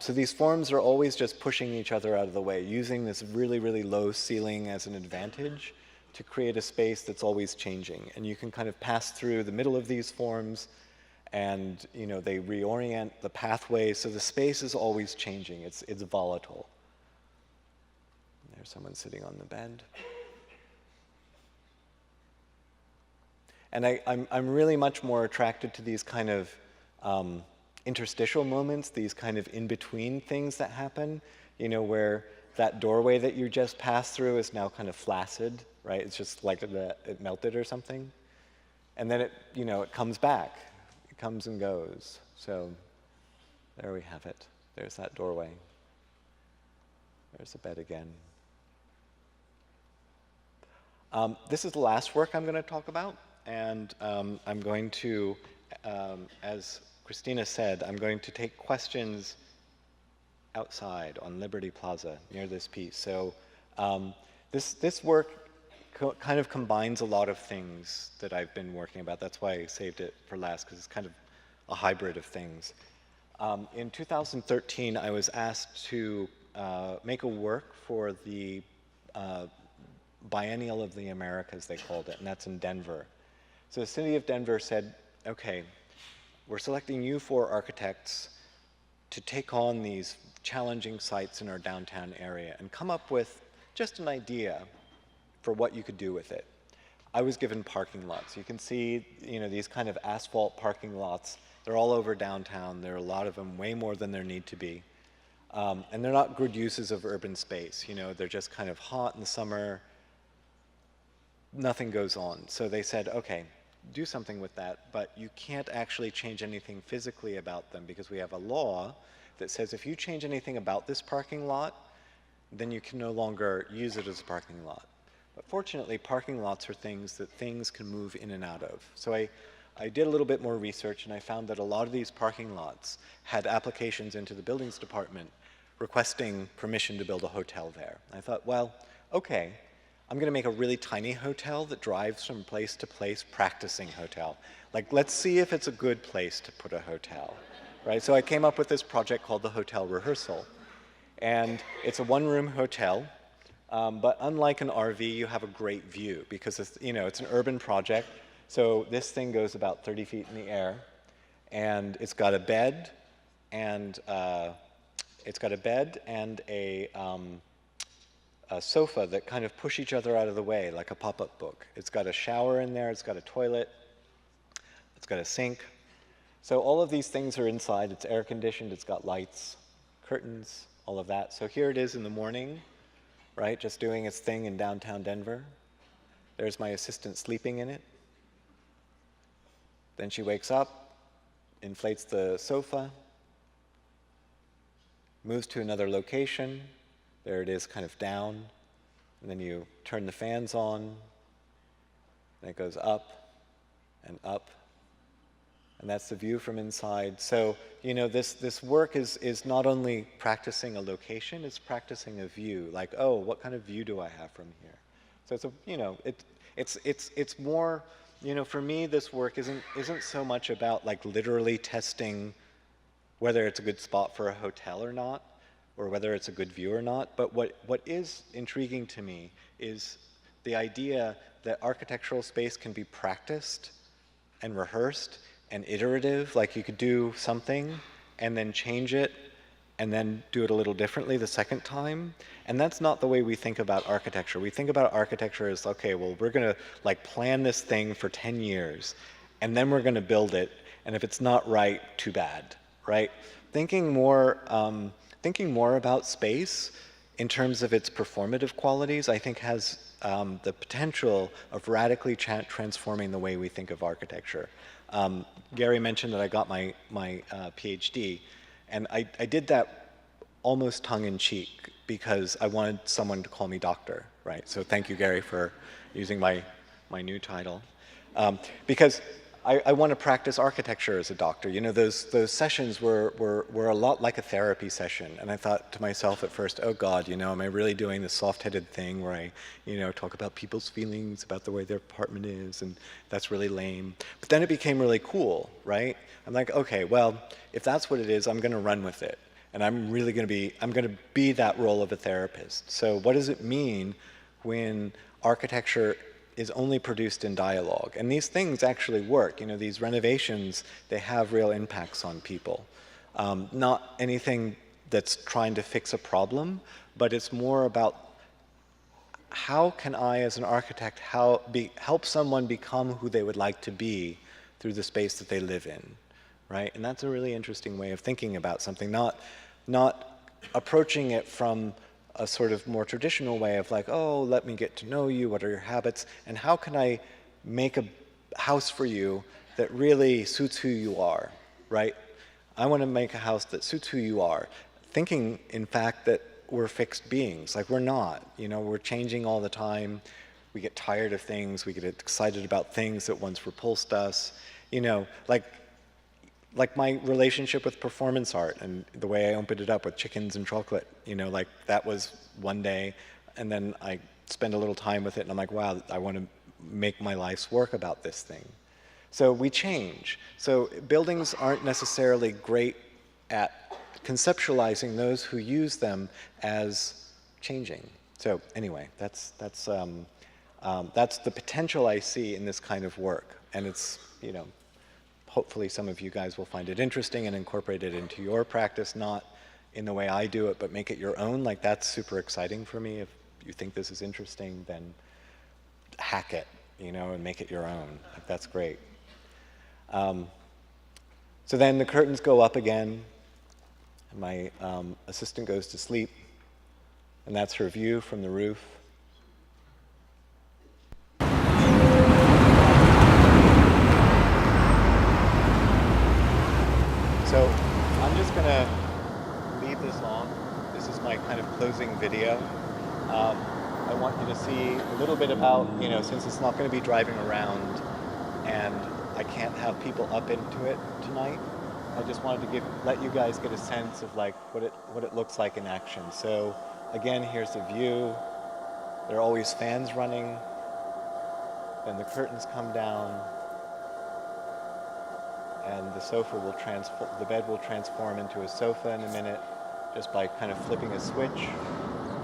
So these forms are always just pushing each other out of the way, using this really, really low ceiling as an advantage to create a space that's always changing. And you can kind of pass through the middle of these forms, and they reorient the pathway, so the space is always changing. It's volatile. There's someone sitting on the bed. And I'm really much more attracted to these kind of interstitial moments, these kind of in-between things that happen, where that doorway that you just passed through is now kind of flaccid, right? It's just like it melted or something. And then it comes back. It comes and goes. So there we have it. There's that doorway. There's the bed again. This is the last work I'm going to talk about. And I'm going to, as Christina said, I'm going to take questions outside on Liberty Plaza near this piece. So this work kind of combines a lot of things that I've been working about. That's why I saved it for last, because it's kind of a hybrid of things. In 2013, I was asked to make a work for the Biennial of the Americas, they called it, and that's in Denver. So the city of Denver said, okay, we're selecting you 4 architects to take on these challenging sites in our downtown area and come up with just an idea for what you could do with it. I was given parking lots. You can see, these kind of asphalt parking lots. They're all over downtown. There are a lot of them, way more than there need to be. And they're not good uses of urban space. They're just kind of hot in the summer. Nothing goes on. So they said, okay, do something with that, but you can't actually change anything physically about them, because we have a law that says if you change anything about this parking lot, then you can no longer use it as a parking lot. But fortunately, parking lots are things that things can move in and out of. So I did a little bit more research, and I found that a lot of these parking lots had applications into the buildings department requesting permission to build a hotel there. I thought, well, okay, I'm going to make a really tiny hotel that drives from place to place, practicing hotel. Like, let's see if it's a good place to put a hotel, right? So I came up with this project called the Hotel Rehearsal. And it's a 1-room hotel, but unlike an RV, you have a great view, because it's, it's an urban project. So this thing goes about 30 feet in the air, and it's got a bed, and a sofa that kind of push each other out of the way, like a pop-up book. It's got a shower in there, it's got a toilet, it's got a sink. So all of these things are inside. It's air-conditioned, it's got lights, curtains, all of that. So here it is in the morning, right, just doing its thing in downtown Denver. There's my assistant sleeping in it. Then she wakes up, inflates the sofa, moves to another location. There it is, kind of down, and then you turn the fans on, and it goes up, and that's the view from inside. So, this work is not only practicing a location, it's practicing a view. Like, oh, what kind of view do I have from here? So it's more, for me, this work isn't so much about like literally testing whether it's a good spot for a hotel or not, or whether it's a good view or not. But what is intriguing to me is the idea that architectural space can be practiced and rehearsed and iterative. Like, you could do something and then change it and then do it a little differently the second time. And that's not the way we think about architecture. We think about architecture as, okay, well, we're going to like plan this thing for 10 years, and then we're going to build it, and if it's not right, too bad, right? Thinking more about space in terms of its performative qualities, I think has the potential of radically transforming the way we think of architecture. Gary mentioned that I got my PhD, and I did that almost tongue-in-cheek because I wanted someone to call me doctor, right? So thank you, Gary, for using my new title. Because I want to practice architecture as a doctor. You know, those sessions were a lot like a therapy session. And I thought to myself at first, oh God, you know, am I really doing this soft-headed thing where I, you know, talk about people's feelings about the way their apartment is, and that's really lame. But then it became really cool, right? I'm like, okay, well, if that's what it is, I'm going to run with it. And I'm really going to be that role of a therapist. So what does it mean when architecture is only produced in dialogue? And these things actually work. You know, these renovations, they have real impacts on people. Not anything that's trying to fix a problem, but it's more about how can I, as an architect, help someone become who they would like to be through the space that they live in, right? And that's a really interesting way of thinking about something, not approaching it from a sort of more traditional way of like, oh, let me get to know you, what are your habits, and how can I make a house for you that really suits who you are, right? I want to make a house that suits who you are, thinking, in fact, that we're fixed beings. Like, we're not. You know, we're changing all the time. We get tired of things. We get excited about things that once repulsed us. You know, like my relationship with performance art and the way I opened it up with chickens and chocolate, you know, like that was one day, and then I spend a little time with it and I'm like, wow, I want to make my life's work about this thing. So we change. So buildings aren't necessarily great at conceptualizing those who use them as changing. So anyway, that's the potential I see in this kind of work, and it's, you know, hopefully some of you guys will find it interesting and incorporate it into your practice, not in the way I do it, but make it your own. Like, that's super exciting for me. If you think this is interesting, then hack it, you know, and make it your own. Like, that's great. So then the curtains go up again, and my assistant goes to sleep, and that's her view from the roof. So I'm just going to leave this on. This is my kind of closing video. I want you to see a little bit about, you know, since it's not going to be driving around and I can't have people up into it tonight, I just wanted to let you guys get a sense of like what it looks like in action. So again, here's the view. There are always fans running. Then the curtains come down. And the bed will transform into a sofa in a minute just by kind of flipping a switch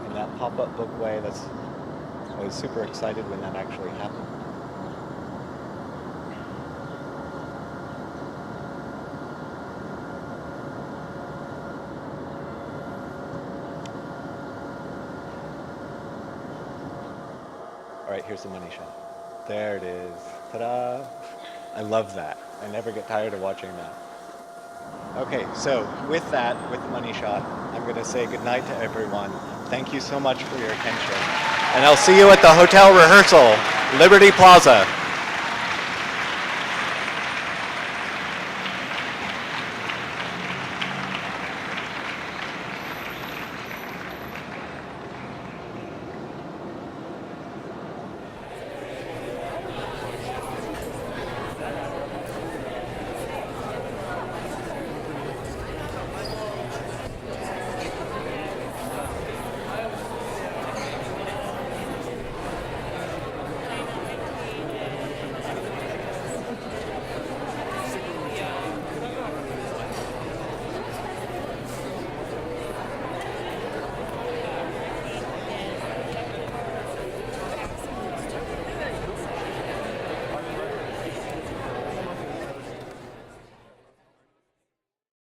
in that pop-up book way. I was super excited when that actually happened. All right, here's the money shot. There it is. Ta-da! I love that. I never get tired of watching that. Okay, so with that, with the money shot, I'm going to say goodnight to everyone. Thank you so much for your attention. And I'll see you at the hotel rehearsal, Liberty Plaza.